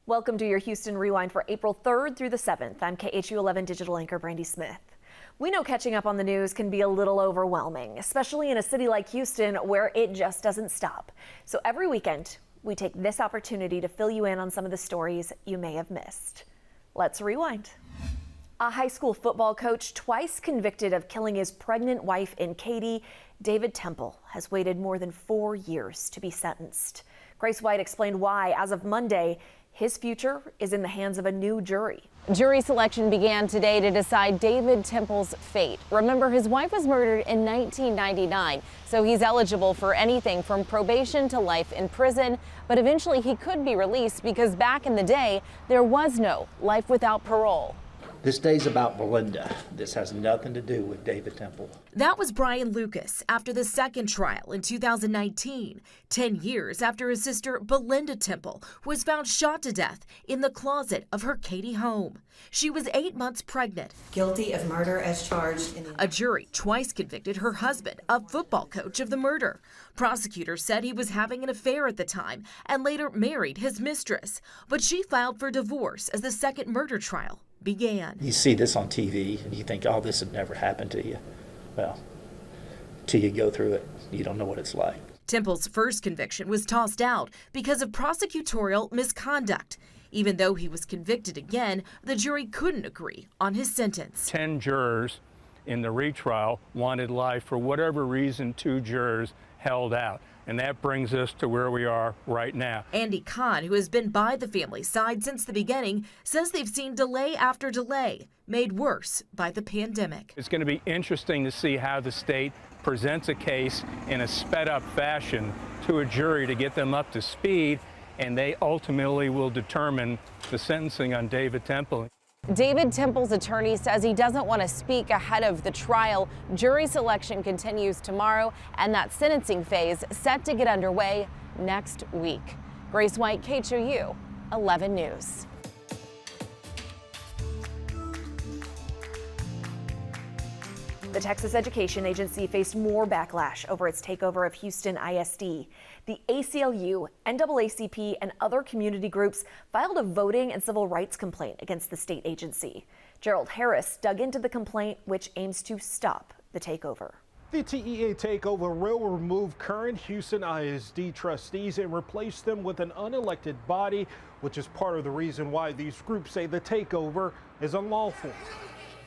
Welcome to your Houston Rewind for April 3rd through the 7th. I'm KHU 11 digital anchor Brandy Smith. We know catching up on the news can be a little overwhelming, especially in a city like Houston where it just doesn't stop. So every weekend, we take this opportunity to fill you in on some of the stories you may have missed. Let's rewind. A high school football coach twice convicted of killing his pregnant wife in Katy, David Temple, has waited more than 4 years to be sentenced. Grace White explained why, as of Monday, his future is in the hands of a new jury. Jury selection began today to decide David Temple's fate. Remember, his wife was murdered in 1999, so he's eligible for anything from probation to life in prison. But eventually he could be released because back in the day, there was no life without parole. This day's about Belinda. This has nothing to do with David Temple. That was Brian Lucas after the second trial in 2019, 10 years after his sister Belinda Temple was found shot to death in the closet of her Katy home. She was 8 months pregnant. Guilty of murder as charged. A jury twice convicted her husband, a football coach, of the murder. Prosecutors said he was having an affair at the time and later married his mistress, but she filed for divorce as the second murder trial began. You see this on TV and you think, oh, this had never happened to you. Well, till you go through it, you don't know what it's like. Temple's first conviction was tossed out because of prosecutorial misconduct. Even though he was convicted again, the jury couldn't agree on his sentence. 10 jurors in the retrial wanted life. For whatever reason, 2 jurors held out. And that brings us to where we are right now. Andy Kahn, who has been by the family's side since the beginning, says they've seen delay after delay, made worse by the pandemic. It's going to be interesting to see how the state presents a case in a sped-up fashion to a jury to get them up to speed, and they ultimately will determine the sentencing on David Temple. David Temple's attorney says he doesn't want to speak ahead of the trial. Jury selection continues tomorrow, and that sentencing phase set to get underway next week. Grace White, KHOU 11 News. The Texas Education Agency faced more backlash over its takeover of Houston ISD. The ACLU, NAACP, and other community groups filed a voting and civil rights complaint against the state agency. Gerald Harris dug into the complaint, which aims to stop the takeover. The TEA takeover will remove current Houston ISD trustees and replace them with an unelected body, which is part of the reason why these groups say the takeover is unlawful.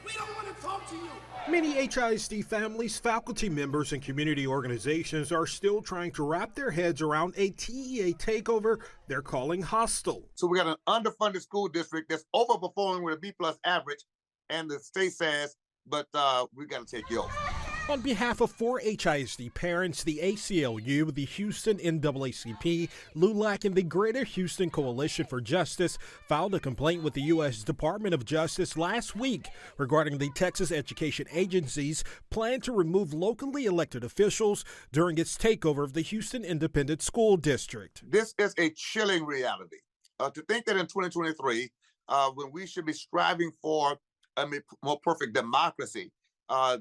We don't want to talk to you. Many HISD families, faculty members, and community organizations are still trying to wrap their heads around a TEA takeover they're calling hostile. So we got an underfunded school district that's overperforming with a B+ average, and the state says, but we got to take you off. On behalf of 4 HISD parents, the ACLU, the Houston NAACP, LULAC, and the Greater Houston Coalition for Justice filed a complaint with the U.S. Department of Justice last week regarding the Texas Education Agency's plan to remove locally elected officials during its takeover of the Houston Independent School District. This is a chilling reality. To think that in 2023, when we should be striving for a more perfect democracy,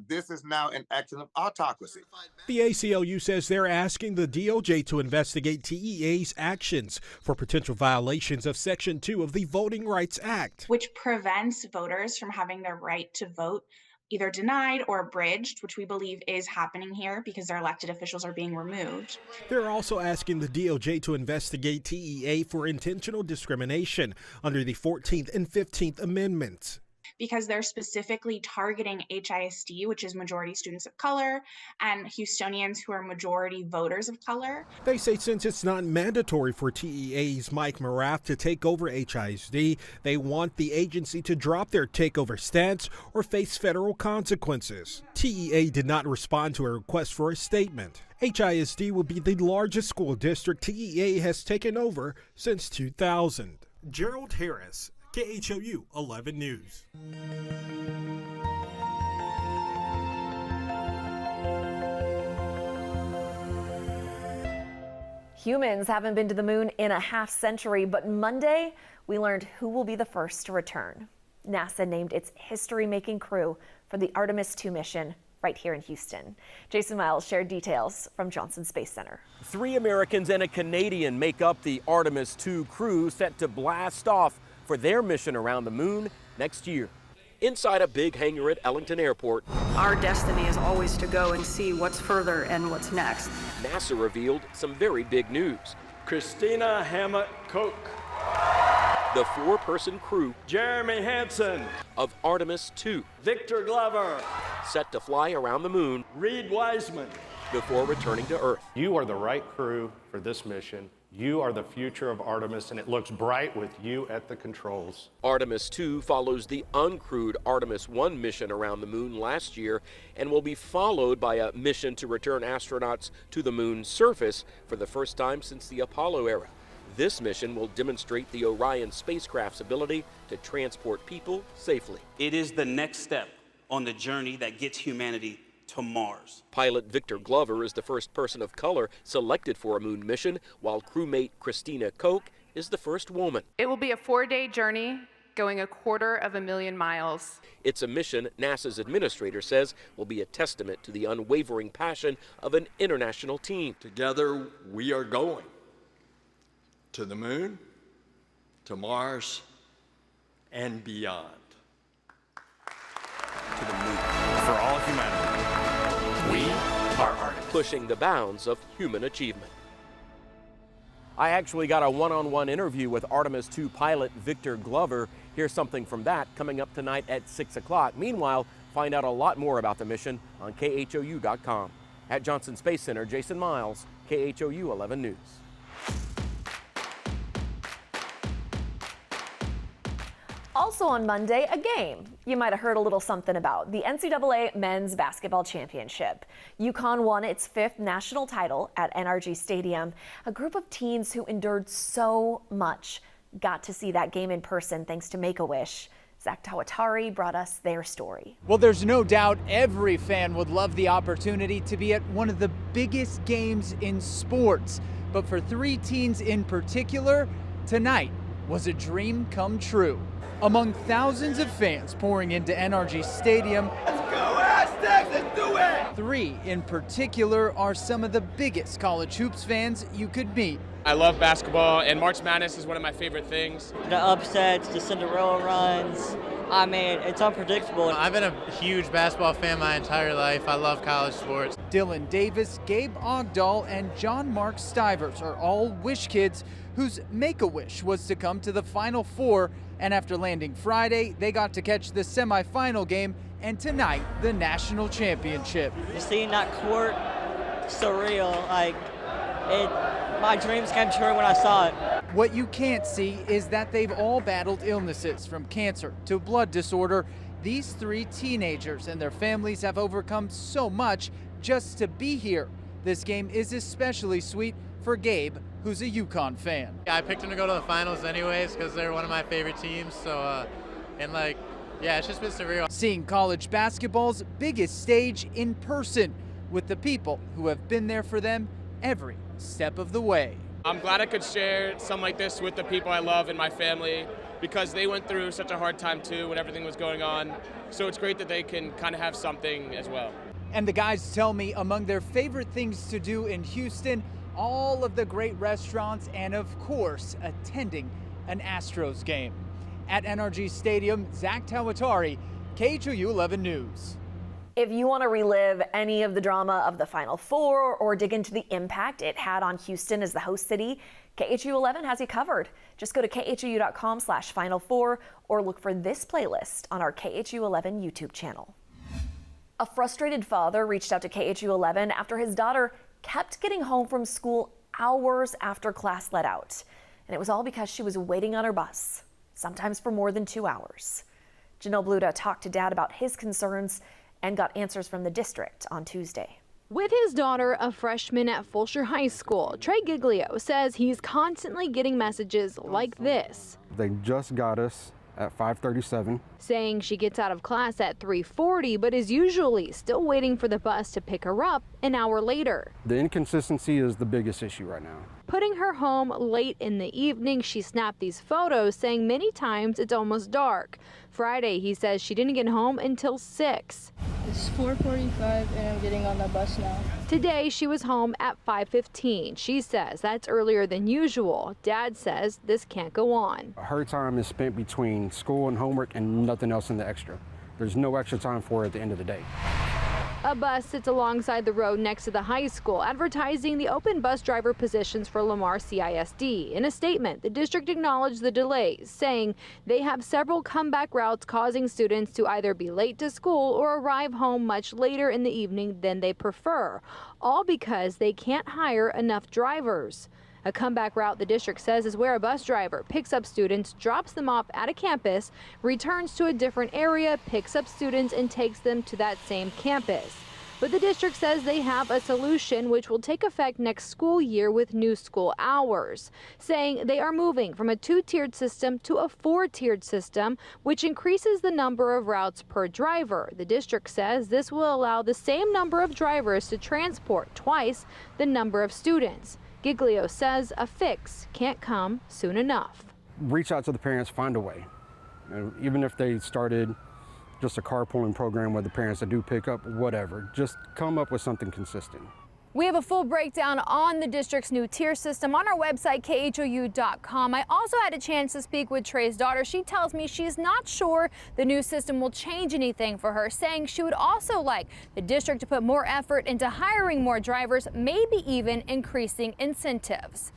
this is now an action of autocracy. The ACLU says they're asking the DOJ to investigate TEA's actions for potential violations of Section 2 of the Voting Rights Act, which prevents voters from having their right to vote either denied or abridged, which we believe is happening here because their elected officials are being removed. They're also asking the DOJ to investigate TEA for intentional discrimination under the 14th and 15th Amendments, because they're specifically targeting HISD, which is majority students of color, and Houstonians who are majority voters of color. They say since it's not mandatory for TEA's Mike Morath to take over HISD, they want the agency to drop their takeover stance or face federal consequences. TEA did not respond to a request for a statement. HISD will be the largest school district TEA has taken over since 2000. Gerald Harris, KHOU 11 News. Humans haven't been to the moon in a half century, but Monday we learned who will be the first to return. NASA named its history-making crew for the Artemis II mission right here in Houston. Jason Miles shared details from Johnson Space Center. 3 Americans and a Canadian make up the Artemis II crew set to blast off for their mission around the moon next year. Inside a big hangar at Ellington Airport, our destiny is always to go and see what's further and what's next. NASA revealed some very big news. Christina Hammett-Koch. The 4-person crew, Jeremy Hansen, of Artemis II, Victor Glover, set to fly around the moon, Reed Wiseman, before returning to Earth. You are the right crew for this mission. You are the future of Artemis, and it looks bright with you at the controls. Artemis II follows the uncrewed Artemis I mission around the moon last year and will be followed by a mission to return astronauts to the moon's surface for the first time since the Apollo era. This mission will demonstrate the Orion spacecraft's ability to transport people safely. It is the next step on the journey that gets humanity to Mars. Pilot Victor Glover is the first person of color selected for a moon mission, while crewmate Christina Koch is the first woman. It will be a 4-day journey going 250,000 miles. It's a mission NASA's administrator says will be a testament to the unwavering passion of an international team. Together we are going to the moon, to Mars, and beyond. To the moon. For all humanity. We are Artemis. Pushing the bounds of human achievement. I actually got a one-on-one interview with Artemis II pilot Victor Glover. Here's something from that coming up tonight at 6 o'clock. Meanwhile, find out a lot more about the mission on KHOU.com. At Johnson Space Center, Jason Miles, KHOU 11 News. Also on Monday, a game you might have heard a little something about, the NCAA Men's Basketball Championship. UConn won its 5th national title at NRG Stadium. A group of teens who endured so much got to see that game in person thanks to Make-A-Wish. Zach Tawatari brought us their story. Well, there's no doubt every fan would love the opportunity to be at one of the biggest games in sports. But for 3 teens in particular, tonight was a dream come true. Among thousands of fans pouring into NRG Stadium, let's go Aztecs, let's do it! 3 in particular are some of the biggest college hoops fans you could meet. I love basketball, and March Madness is one of my favorite things. The upsets, the Cinderella runs, I mean, it's unpredictable. I've been a huge basketball fan my entire life. I love college sports. Dylan Davis, Gabe Ogdahl, and John Mark Stivers are all Wish kids whose Make-A-Wish was to come to the Final Four. And after landing Friday, they got to catch the semifinal game and tonight the national championship. Just seeing that court, surreal. My dreams came true when I saw it. What you can't see is that they've all battled illnesses from cancer to blood disorder. These 3 teenagers and their families have overcome so much just to be here. This game is especially sweet for Gabe, who's a UConn fan. I picked them to go to the finals anyways because they're one of my favorite teams. So, it's just been surreal. Seeing college basketball's biggest stage in person with the people who have been there for them every step of the way. I'm glad I could share something like this with the people I love and my family because they went through such a hard time too when everything was going on. So it's great that they can kind of have something as well. And the guys tell me among their favorite things to do in Houston, all of the great restaurants, and of course, attending an Astros game. At NRG Stadium, Zach Tawatari, KHOU 11 News. If you want to relive any of the drama of the Final Four or dig into the impact it had on Houston as the host city, KHOU 11 has you covered. Just go to khou.com/Final4 or look for this playlist on our KHOU 11 YouTube channel. A frustrated father reached out to KHOU 11 after his daughter kept getting home from school hours after class let out. And it was all because she was waiting on her bus, sometimes for more than 2 hours. Janelle Bluda talked to Dad about his concerns and got answers from the district on Tuesday. With his daughter, a freshman at Fulshire High School, Trey Giglio says he's constantly getting messages like this. They just got us at 5:37. Saying she gets out of class at 3:40 but is usually still waiting for the bus to pick her up an hour later. The inconsistency is the biggest issue right now. putting her home late in the evening. She snapped these photos, saying many times it's almost dark. Friday, he says she didn't get home until 6. It's 4:45 and I'm getting on the bus now. Today, she was home at 5:15. She says that's earlier than usual. Dad says this can't go on. Her time is spent between school and homework and nothing else in the extra. There's no extra time for her at the end of the day. A bus sits alongside the road next to the high school, advertising the open bus driver positions for Lamar CISD. In a statement, the district acknowledged the delays, saying they have several comeback routes causing students to either be late to school or arrive home much later in the evening than they prefer, all because they can't hire enough drivers. A comeback route, the district says, is where a bus driver picks up students, drops them off at a campus, returns to a different area, picks up students, and takes them to that same campus. But the district says they have a solution which will take effect next school year with new school hours, saying they are moving from a 2-tiered system to a 4-tiered system, which increases the number of routes per driver. The district says this will allow the same number of drivers to transport twice the number of students. Giglio says a fix can't come soon enough. Reach out to the parents, find a way. Even if they started just a carpooling program with the parents that do pick up, whatever, just come up with something consistent. We have a full breakdown on the district's new tier system on our website, khou.com. I also had a chance to speak with Trey's daughter. She tells me she's not sure the new system will change anything for her, saying she would also like the district to put more effort into hiring more drivers, maybe even increasing incentives.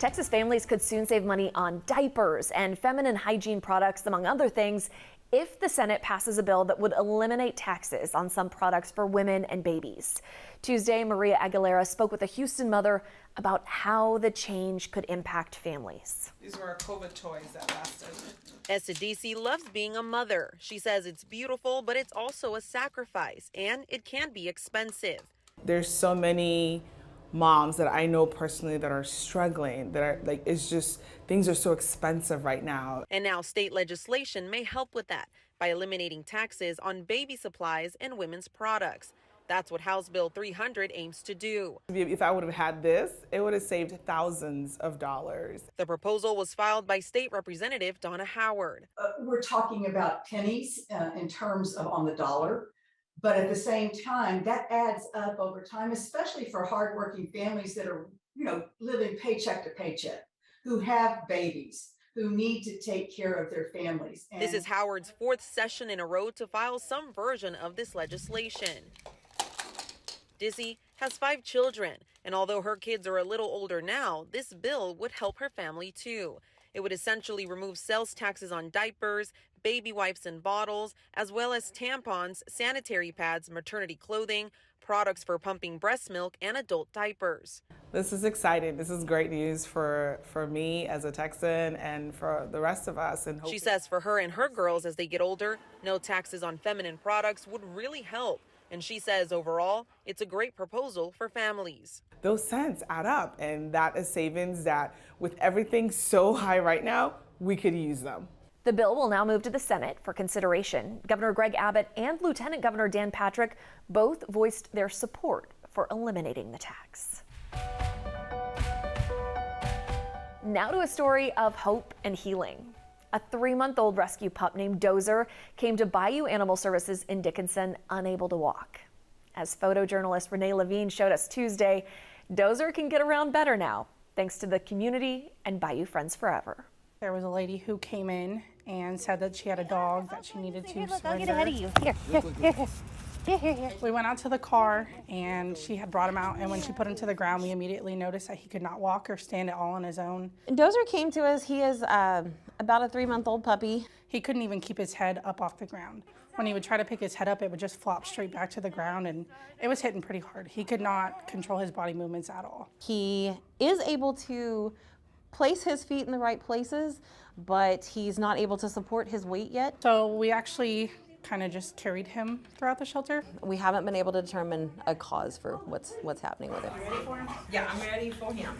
Texas families could soon save money on diapers and feminine hygiene products, among other things, if the Senate passes a bill that would eliminate taxes on some products for women and babies. Tuesday, Maria Aguilera spoke with a Houston mother about how the change could impact families. These were our COVID toys that lasted. Esadisi loves being a mother. She says it's beautiful, but it's also a sacrifice, and it can be expensive. There's so many moms that I know personally that are struggling, that are like, it's just, things are so expensive right now. And now state legislation may help with that by eliminating taxes on baby supplies and women's products. That's what House Bill 300 aims to do. If I would have had this, it would have saved thousands of dollars. The proposal was filed by State Representative Donna Howard. We're talking about pennies in terms of on the dollar. But at the same time, that adds up over time, especially for hardworking families that are, living paycheck to paycheck, who have babies, who need to take care of their families. This is Howard's 4th session in a row to file some version of this legislation. Dizzy has 5 children, and although her kids are a little older now, this bill would help her family too. It would essentially remove sales taxes on diapers, baby wipes and bottles, as well as tampons, sanitary pads, maternity clothing, products for pumping breast milk, and adult diapers. This is exciting. This is great news for me as a Texan and for the rest of us. And she says for her and her girls as they get older, no taxes on feminine products would really help. And she says overall, it's a great proposal for families. Those cents add up, and that is savings that with everything so high right now, we could use them. The bill will now move to the Senate for consideration. Governor Greg Abbott and Lieutenant Governor Dan Patrick both voiced their support for eliminating the tax. Now to a story of hope and healing. A 3-month-old rescue pup named Dozer came to Bayou Animal Services in Dickinson unable to walk. As photojournalist Renee Levine showed us Tuesday, Dozer can get around better now, thanks to the community and Bayou Friends Forever. There was a lady who came in and said that she had a dog that she needed to surrender. I'll get ahead of you. Here. We went out to the car and she had brought him out, and when she put him to the ground, we immediately noticed that he could not walk or stand at all on his own. Dozer came to us. He is about a 3-month-old puppy. He couldn't even keep his head up off the ground. When he would try to pick his head up, it would just flop straight back to the ground, and it was hitting pretty hard. He could not control his body movements at all. He is able to place his feet in the right places, but he's not able to support his weight yet. So we actually kind of just carried him throughout the shelter. We haven't been able to determine a cause for what's happening with him. Ready for him? Yeah, I'm ready for him.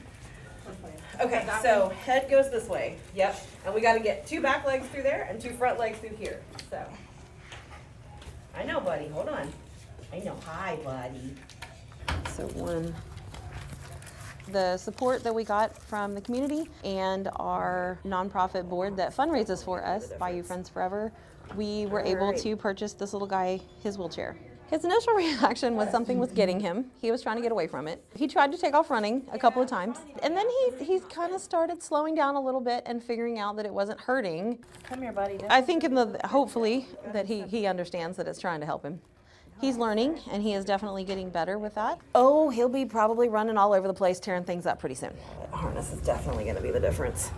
Okay, so head goes this way. Yep, and we got to get 2 back legs through there and 2 front legs through here. So, I know, buddy. Hold on. I know. Hi, buddy. So the support that we got from the community and our nonprofit board that fundraises for us, Bayou Friends Forever, we were able to purchase this little guy his wheelchair. His initial reaction was something was getting him. He was trying to get away from it. He tried to take off running a couple of times, and then he kind of started slowing down a little bit and figuring out that it wasn't hurting. Come here, buddy. I think hopefully that he understands that it's trying to help him. He's learning, and he is definitely getting better with that. Oh, he'll be probably running all over the place, tearing things up pretty soon. That harness is definitely going to be the difference.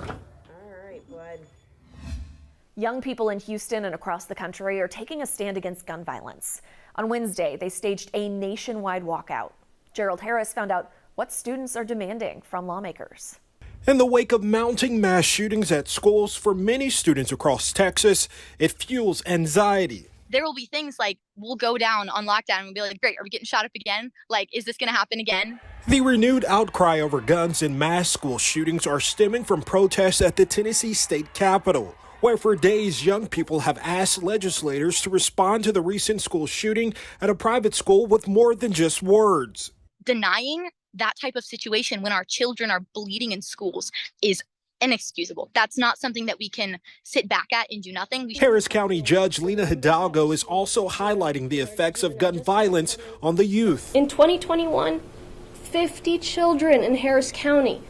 All right, bud. Young people in Houston and across the country are taking a stand against gun violence. On Wednesday, they staged a nationwide walkout. Gerald Harris found out what students are demanding from lawmakers. In the wake of mounting mass shootings at schools for many students across Texas, it fuels anxiety. There will be things like we'll go down on lockdown and we'll be like, great, are we getting shot up again? Like, is this going to happen again? The renewed outcry over guns and mass school shootings are stemming from protests at the Tennessee state capitol, where for days young people have asked legislators to respond to the recent school shooting at a private school with more than just words. Denying that type of situation when our children are bleeding in schools is inexcusable. That's not something that we can sit back at and do nothing. Harris County Judge Lena Hidalgo is also highlighting the effects of gun violence on the youth. In 2021, 50 children in Harris County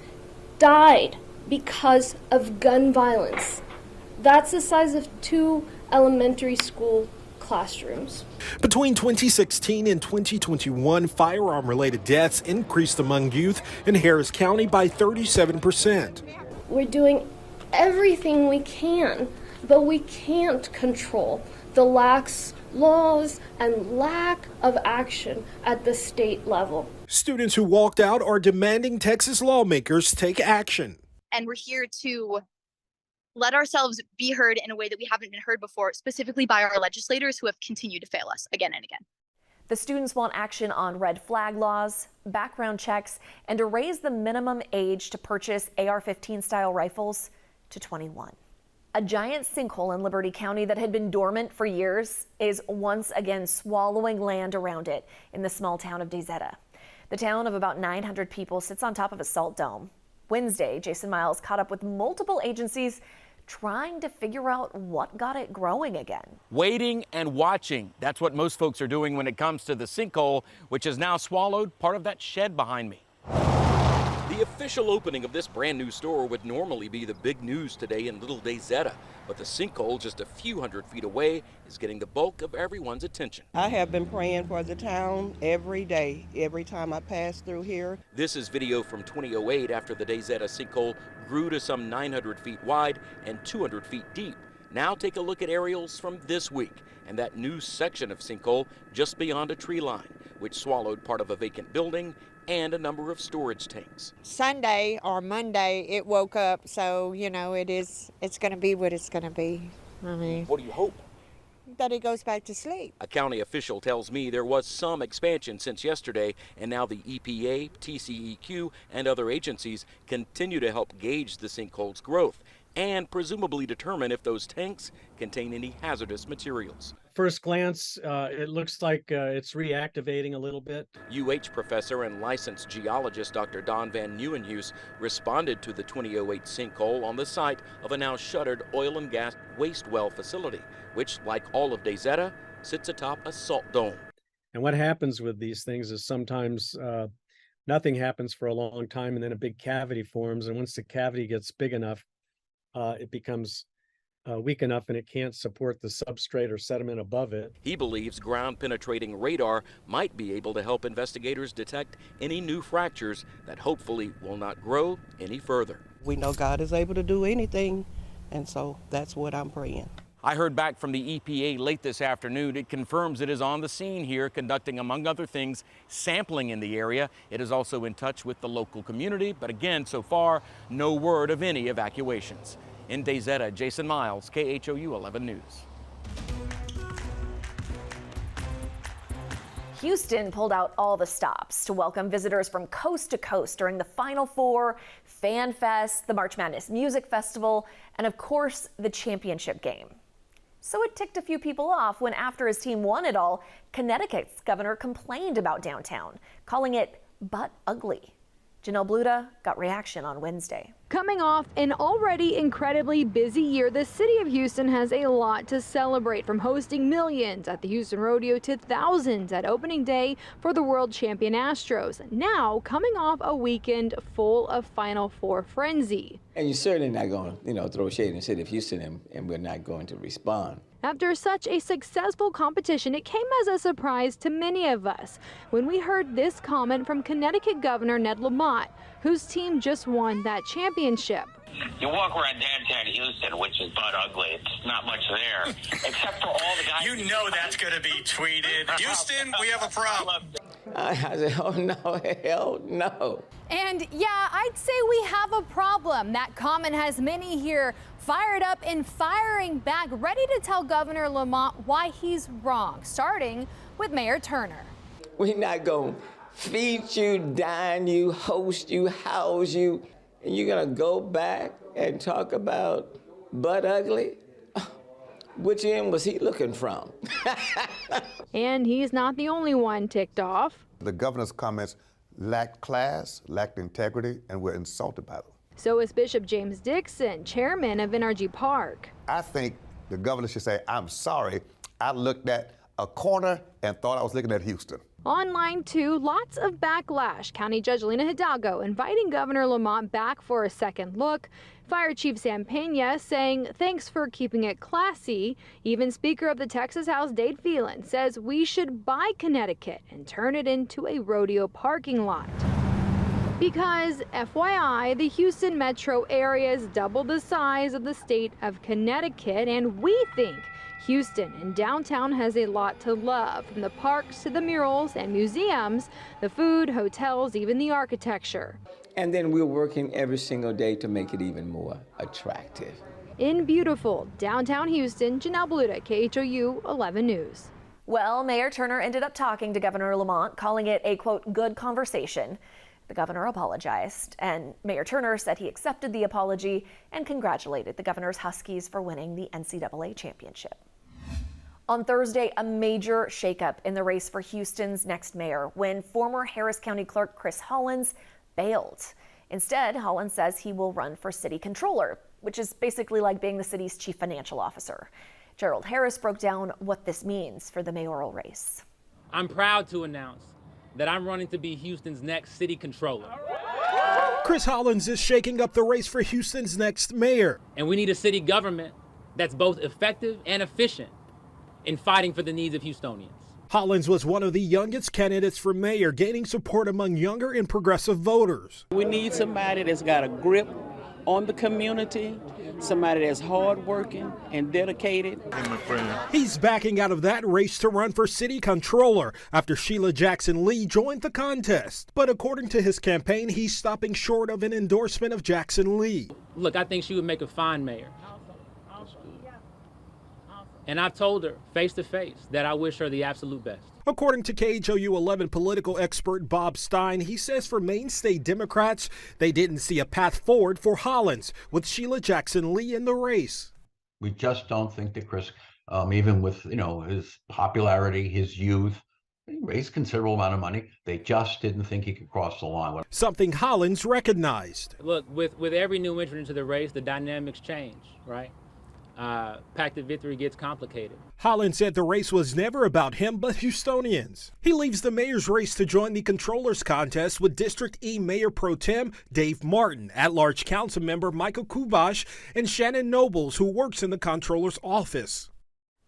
died because of gun violence. That's the size of 2 elementary school classrooms. Between 2016 and 2021, firearm-related deaths increased among youth in Harris County by 37%. We're doing everything we can, but we can't control the lax laws and lack of action at the state level. Students who walked out are demanding Texas lawmakers take action. And we're here to let ourselves be heard in a way that we haven't been heard before, specifically by our legislators who have continued to fail us again and again. The students want action on red flag laws, background checks, and to raise the minimum age to purchase AR-15 style rifles to 21. A giant sinkhole in Liberty County that had been dormant for years is once again swallowing land around it in the small town of Daisetta. The town of about 900 people sits on top of a salt dome. Wednesday, Jason Miles caught up with multiple agencies trying to figure out what got it growing again. Waiting and watching. That's what most folks are doing when it comes to the sinkhole, which has now swallowed part of that shed behind me. The official opening of this brand new store would normally be the big news today in Little Daisetta, but the sinkhole just a few hundred feet away is getting the bulk of everyone's attention. I have been praying for the town every day, every time I pass through here. This is video from 2008 after the Daisetta sinkhole grew to some 900 feet wide and 200 feet deep. Now take a look at aerials from this week and that new section of sinkhole just beyond a tree line, which swallowed part of a vacant building and a number of storage tanks. Sunday or Monday it woke up, so you know it's going to be what it's going to be. I mean, what do you hope? That it goes back to sleep. A county official tells me there was some expansion since yesterday, and now the EPA, TCEQ, and other agencies continue to help gauge the sinkhole's growth and presumably determine if those tanks contain any hazardous materials. First glance, it looks like it's reactivating a little bit. UH professor and licensed geologist Dr. Don Van Nieuwenhuis responded to the 2008 sinkhole on the site of a now shuttered oil and gas waste well facility, which, like all of Daisetta, sits atop a salt dome. And what happens with these things is sometimes nothing happens for a long time, and then a big cavity forms. And once the cavity gets big enough, it becomes weak enough and it can't support the substrate or sediment above it. He believes ground-penetrating radar might be able to help investigators detect any new fractures that hopefully will not grow any further. We know God is able to do anything, and so that's what I'm praying. I heard back from the EPA late this afternoon. It confirms it is on the scene here, conducting, among other things, sampling in the area. It is also in touch with the local community, but again, so far, no word of any evacuations. In Daisetta, Jason Miles, KHOU 11 News. Houston pulled out all the stops to welcome visitors from coast to coast during the Final Four, Fan Fest, the March Madness Music Festival, and of course, the championship game. So it ticked a few people off when, after his team won it all, Connecticut's governor complained about downtown, calling it butt ugly. Janelle Bluda got reaction on Wednesday. Coming off an already incredibly busy year, the city of Houston has a lot to celebrate, from hosting millions at the Houston Rodeo to thousands at opening day for the world champion Astros. Now coming off a weekend full of Final Four frenzy. And you're certainly not going to, throw shade in the city of Houston, and we're not going to respond. After such a successful competition, it came as a surprise to many of us when we heard this comment from Connecticut Governor Ned Lamont, whose team just won that championship. You walk around downtown Houston, which is butt ugly. It's not much there, except for all the guys. You know that's going to be tweeted. Houston, we have a problem. I said, oh no, hell no. And yeah, I'd say we have a problem. That comment has many here fired up and firing back, ready to tell Governor Lamont why he's wrong, starting with Mayor Turner. We're not going to feed you, dine you, host you, house you, and you're going to go back and talk about butt ugly? Which end was he looking from? And he's not the only one ticked off. The governor's comments lacked class, lacked integrity, and were insulted by them. So is Bishop James Dixon, chairman of NRG Park. I think the governor should say, I'm sorry, I looked at a corner and thought I was looking at Houston. Online, too, lots of backlash. County Judge Lena Hidalgo inviting Governor Lamont back for a second look. Fire Chief Sam Pena saying thanks for keeping it classy. Even Speaker of the Texas House Dade Phelan says we should buy Connecticut and turn it into a rodeo parking lot. Because, FYI, the Houston metro area is double the size of the state of Connecticut, and we think Houston and downtown has a lot to love, from the parks to the murals and museums, the food, hotels, even the architecture. And then we're working every single day to make it even more attractive. In beautiful downtown Houston, Janelle Bluda, KHOU 11 News. Well, Mayor Turner ended up talking to Governor Lamont, calling it a, quote, good conversation. The governor apologized, and Mayor Turner said he accepted the apology and congratulated the governor's Huskies for winning the NCAA championship. On Thursday, a major shakeup in the race for Houston's next mayor when former Harris County Clerk Chris Hollins bailed. Instead, Hollins says he will run for city controller, which is basically like being the city's chief financial officer. Gerald Harris broke down what this means for the mayoral race. I'm proud to announce that I'm running to be Houston's next city controller. Chris Hollins is shaking up the race for Houston's next mayor. And we need a city government that's both effective and efficient in fighting for the needs of Houstonians. Hollins was one of the youngest candidates for mayor, gaining support among younger and progressive voters. We need somebody that's got a grip on the community, somebody that's hardworking and dedicated. He's backing out of that race to run for city controller after Sheila Jackson Lee joined the contest. But according to his campaign, he's stopping short of an endorsement of Jackson Lee. Look, I think she would make a fine mayor. And I've told her face to face that I wish her the absolute best. According to KHOU 11 political expert Bob Stein, he says for mainstay Democrats, they didn't see a path forward for Hollins with Sheila Jackson Lee in the race. We just don't think that Chris, even with his popularity, his youth, he raised considerable amount of money. They just didn't think he could cross the line. Something Hollins recognized. Look, with every new entrant into the race, the dynamics change, right? Path to victory gets complicated. Hollins said the race was never about him, but Houstonians. He leaves the mayor's race to join the controller's contest with District E Mayor Pro Tem Dave Martin, at-large council member Michael Kubash, and Shannon Nobles, who works in the controller's office.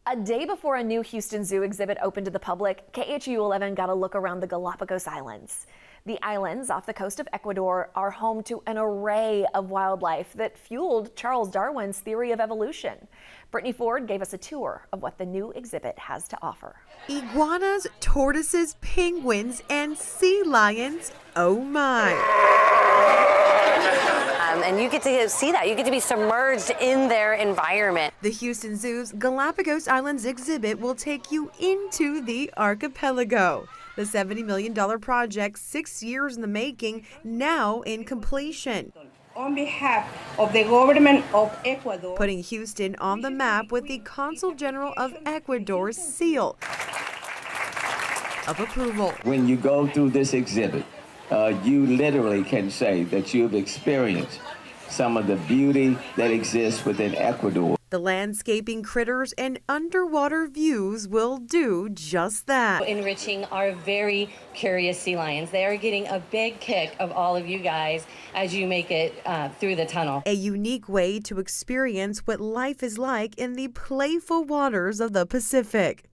A day before a new Houston Zoo exhibit opened to the public, KHOU 11 got a look around the Galapagos Islands. The islands off the coast of Ecuador are home to an array of wildlife that fueled Charles Darwin's theory of evolution. Brittany Ford gave us a tour of what the new exhibit has to offer. Iguanas, tortoises, penguins, and sea lions. Oh my. And you get to see that. You get to be submerged in their environment. The Houston Zoo's Galapagos Islands exhibit will take you into the archipelago. The $70 million project, 6 years in the making, now in completion. On behalf of the government of Ecuador, putting Houston on the map with the Consul General of Ecuador's seal of approval. When you go through this exhibit, you literally can say that you've experienced some of the beauty that exists within Ecuador. The landscaping, critters, and underwater views will do just that. Enriching our very curious sea lions. They are getting a big kick of all of you guys as you make it through the tunnel. A unique way to experience what life is like in the playful waters of the Pacific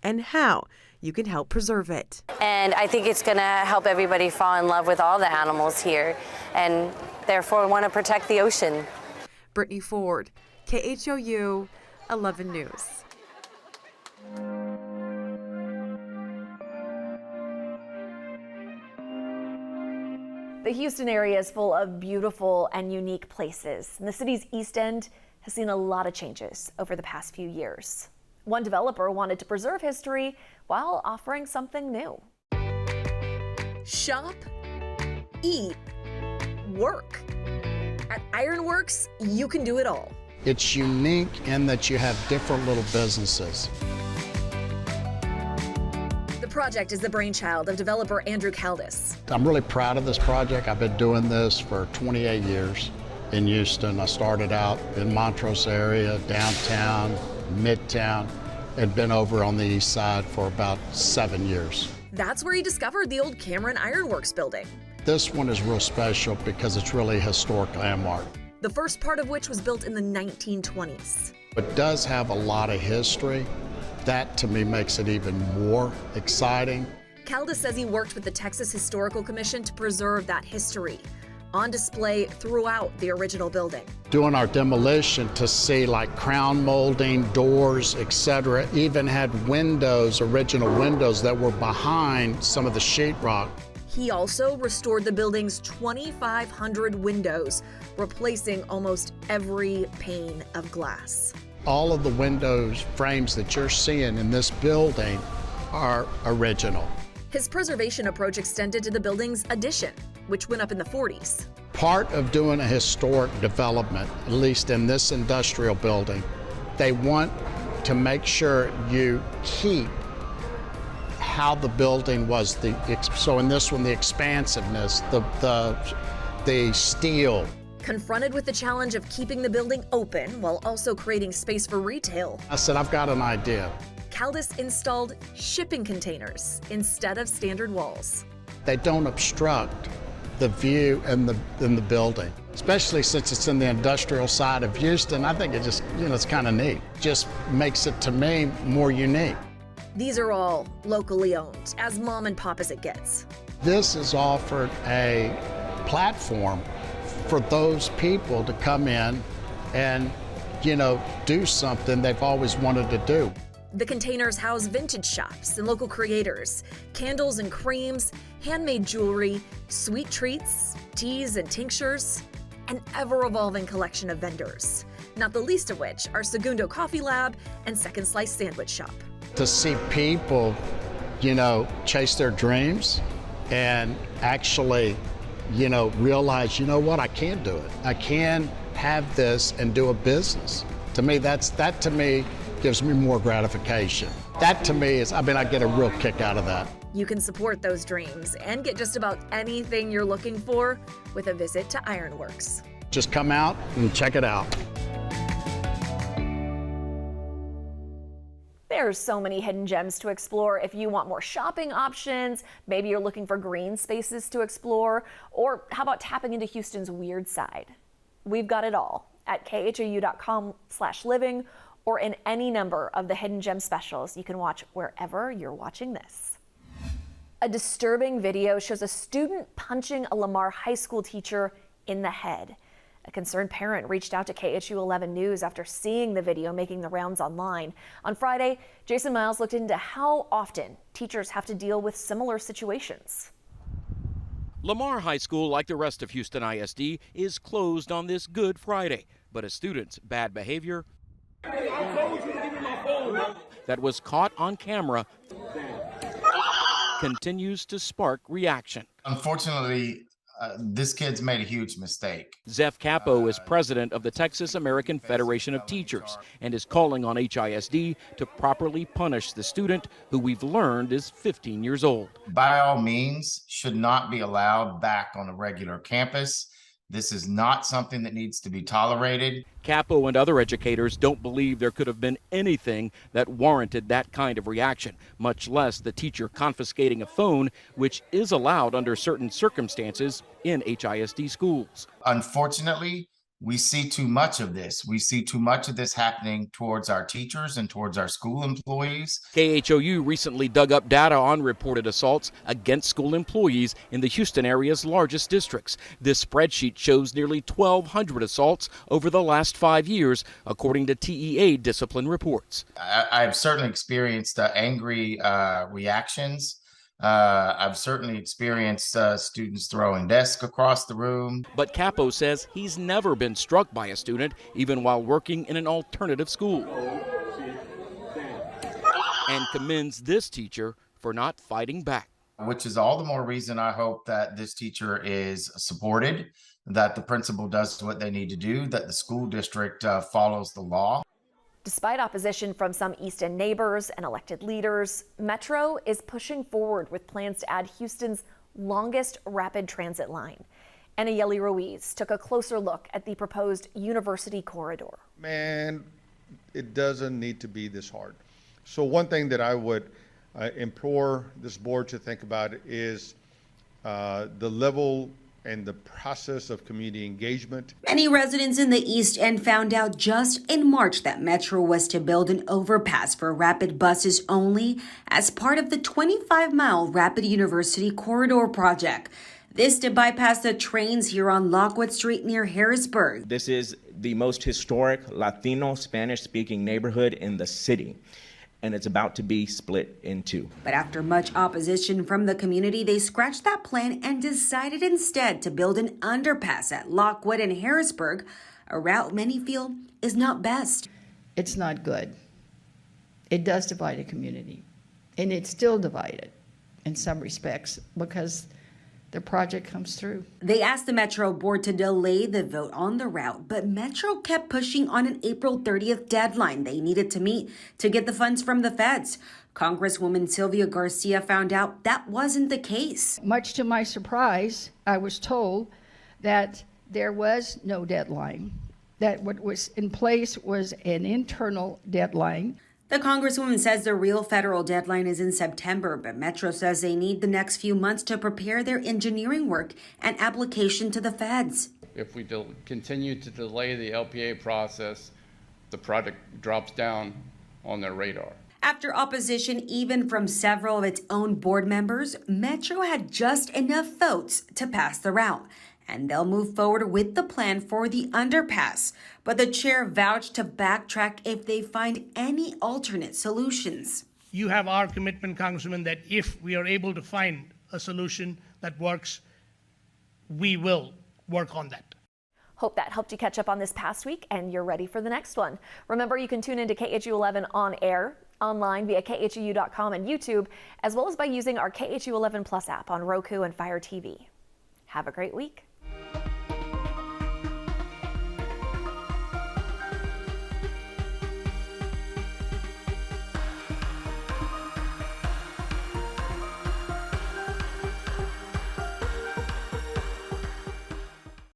and how you can help preserve it. And I think it's going to help everybody fall in love with all the animals here and therefore want to protect the ocean. Brittany Ford, KHOU 11 News. The Houston area is full of beautiful and unique places, and the city's East End has seen a lot of changes over the past few years. One developer wanted to preserve history while offering something new. Shop, eat, work. At Ironworks, you can do it all. It's unique in that you have different little businesses. The project is the brainchild of developer Andrew Caldis. I'm really proud of this project. I've been doing this for 28 years in Houston. I started out in Montrose area, downtown, Midtown, and been over on the east side for about 7 years. That's where he discovered the old Cameron Ironworks building. This one is real special because it's really a historic landmark. The first part of which was built in the 1920s. It does have a lot of history. That to me makes it even more exciting. Caldis says he worked with the Texas Historical Commission to preserve that history, on display throughout the original building. Doing our demolition to see like crown molding, doors, etc. Even had windows, original windows that were behind some of the sheetrock. He also restored the building's 2,500 windows, replacing almost every pane of glass. All of the windows frames that you're seeing in this building are original. His preservation approach extended to the building's addition, which went up in the 40s. Part of doing a historic development, at least in this industrial building, they want to make sure you keep how the building was. So in this one, the expansiveness, the steel. Confronted with the challenge of keeping the building open while also creating space for retail, I said, I've got an idea. Caldis installed shipping containers instead of standard walls. They don't obstruct the view in the building, especially since it's in the industrial side of Houston. I think it just, it's kind of neat. Just makes it, to me, more unique. These are all locally owned, as mom and pop as it gets. This has offered a platform for those people to come in and, do something they've always wanted to do. The containers house vintage shops and local creators, candles and creams, handmade jewelry, sweet treats, teas and tinctures, an ever-evolving collection of vendors, not the least of which are Segundo Coffee Lab and Second Slice Sandwich Shop. To see people, chase their dreams and actually, realize, what, I can do it. I can have this and do a business. To me, that to me gives me more gratification. That to me is, I get a real kick out of that. You can support those dreams and get just about anything you're looking for with a visit to Ironworks. Just come out and check it out. There's so many hidden gems to explore. If you want more shopping options, maybe you're looking for green spaces to explore, or how about tapping into Houston's weird side? We've got it all at khou.com/living or in any number of the hidden gem specials you can watch wherever you're watching this. A disturbing video shows a student punching a Lamar High School teacher in the head. A concerned parent reached out to KHOU 11 News after seeing the video making the rounds online. On Friday, Jason Miles looked into how often teachers have to deal with similar situations. Lamar High School, like the rest of Houston ISD, is closed on this Good Friday, but a student's bad behavior that was caught on camera continues to spark reaction. Unfortunately, this kid's made a huge mistake. Zeph Capo is president of the Texas American Federation of Teachers and is calling on HISD to properly punish the student who we've learned is 15 years old. By all means, should not be allowed back on a regular campus. This is not something that needs to be tolerated. Capo and other educators don't believe there could have been anything that warranted that kind of reaction, much less the teacher confiscating a phone, which is allowed under certain circumstances in HISD schools. Unfortunately, we see too much of this. We see too much of this happening towards our teachers and towards our school employees. KHOU recently dug up data on reported assaults against school employees in the Houston area's largest districts. This spreadsheet shows nearly 1,200 assaults over the last 5 years, according to TEA discipline reports. I've certainly experienced angry reactions. I've certainly experienced students throwing desks across the room. But Capo says he's never been struck by a student, even while working in an alternative school, and commends this teacher for not fighting back. Which is all the more reason I hope that this teacher is supported, that the principal does what they need to do, that the school district follows the law. Despite opposition from some East End neighbors and elected leaders, Metro is pushing forward with plans to add Houston's longest rapid transit line. Anayeli Ruiz took a closer look at the proposed university corridor. Man, it doesn't need to be this hard. So one thing that I would implore this board to think about is the level and the process of community engagement. Many residents in the East End found out just in March that Metro was to build an overpass for rapid buses only as part of the 25-mile Rapid University Corridor project. This to bypass the trains here on Lockwood Street near Harrisburg. This is the most historic Latino Spanish-speaking neighborhood in the city, and it's about to be split in two. But after much opposition from the community, they scratched that plan and decided instead to build an underpass at Lockwood and Harrisburg, a route many feel is not best. It's not good. It does divide a community, and it's still divided in some respects because the project comes through. They asked the Metro board to delay the vote on the route, but Metro kept pushing on an April 30th deadline they needed to meet to get the funds from the feds. Congresswoman Sylvia Garcia found out that wasn't the case. Much to my surprise, I was told that there was no deadline, that what was in place was an internal deadline. The Congresswoman says the real federal deadline is in September, but Metro says they need the next few months to prepare their engineering work and application to the feds. If we continue to delay the LPA process, the project drops down on their radar. After opposition even from several of its own board members, Metro had just enough votes to pass the route, and they'll move forward with the plan for the underpass. But the chair vouched to backtrack if they find any alternate solutions. You have our commitment, Congressman, that if we are able to find a solution that works, we will work on that. Hope that helped you catch up on this past week and you're ready for the next one. Remember, you can tune into KHU 11 on air, online via KHU.com and YouTube, as well as by using our KHU 11 Plus app on Roku and Fire TV. Have a great week.